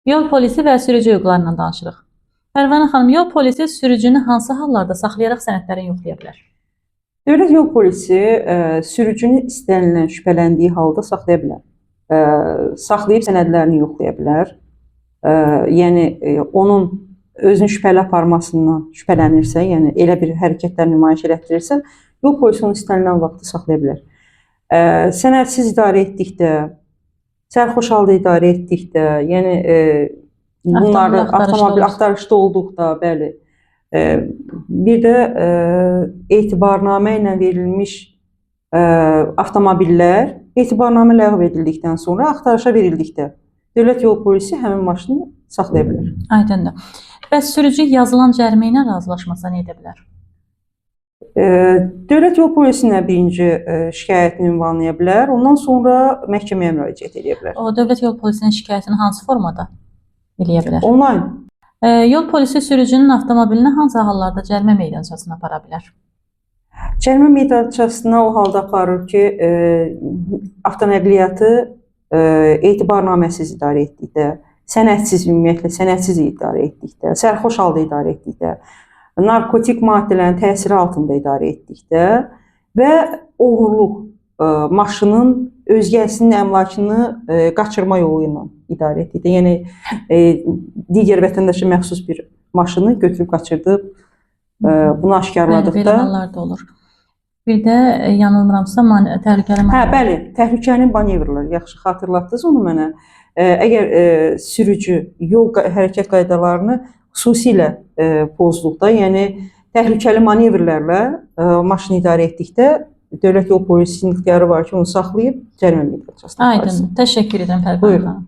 Yol polisi və sürücü hüquqlarından danışırıq. Pərvanə xanım, yol polisi sürücünü hansı hallarda saxlayaraq sənədlərini yoxlaya bilər? Dövlət yol polisi sürücünü istənilən, şübhələndiyi halda saxlaya bilər. Saxlayıb sənədlərini yoxlaya bilər. Yəni onun özünü şübhəli aparmasından şübhələnirsə, yəni elə bir hərəkətlər nümayiş elətdirirsə, yol polisi onu istənilən vaxtda saxlaya bilər. Sənədsiz idarə etdikdə, sərxoş halda idarə etdikdə, yəni bunları avtomobil axtarışda olduqda, bəli. Bir də etibarnamə ilə verilmiş avtomobillər etibarnamə ləğv edildikdən sonra axtarışa verildikdə dövlət yol polisi həmin maşını saxlaya bilər. Aydındır. Bəs sürücü yazılan cərimə ilə razılaşmasa nə edə bilər? Dövlət yol polisinə birinci şikayətini ünvanlaya bilər, ondan sonra məhkəməyə müraciət edə bilər. O dövlət yol polisinin şikayətini hansı formada eləyə bilər? Onlayn. Yol polisi sürücünün avtomobilinə hansı hallarda cərimə meydançasına apara bilər? Cərimə meydançasına o halda aparır ki, avtonəqliyyatı etibarnaməsiz idarə etdikdə, sənədsiz, ümumiyyətlə sənədsiz idarə etdikdə, sərxoş halda idarə etdikdə, narkotik maddələrin təsiri altında idarə etdikdə və oğurluq, maşının özgəsinin əmlakını qaçırma yolu ilə idarə etdikdə, yəni digər vətəndaşa məxsus bir maşını götürüb qaçırdıb, bunu aşkarladıqda. Belə hallar da olur. Bir də yanılmıramsa təhlükəli manevr. Bəli, təhlükəli manevrlər, yaxşı xatırlatdınız onu mənə. Əgər sürücü yol hərəkət qaydalarını xüsusilə pozduqda, yəni təhlükəli manevrlərlə maşını idarə etdikdə dövlət yol polisinin ixtiyarı var ki, onu saxlayıb cərimə meydançasına aparsın. Aydın. Təşəkkür edirəm Pərvanə xanım.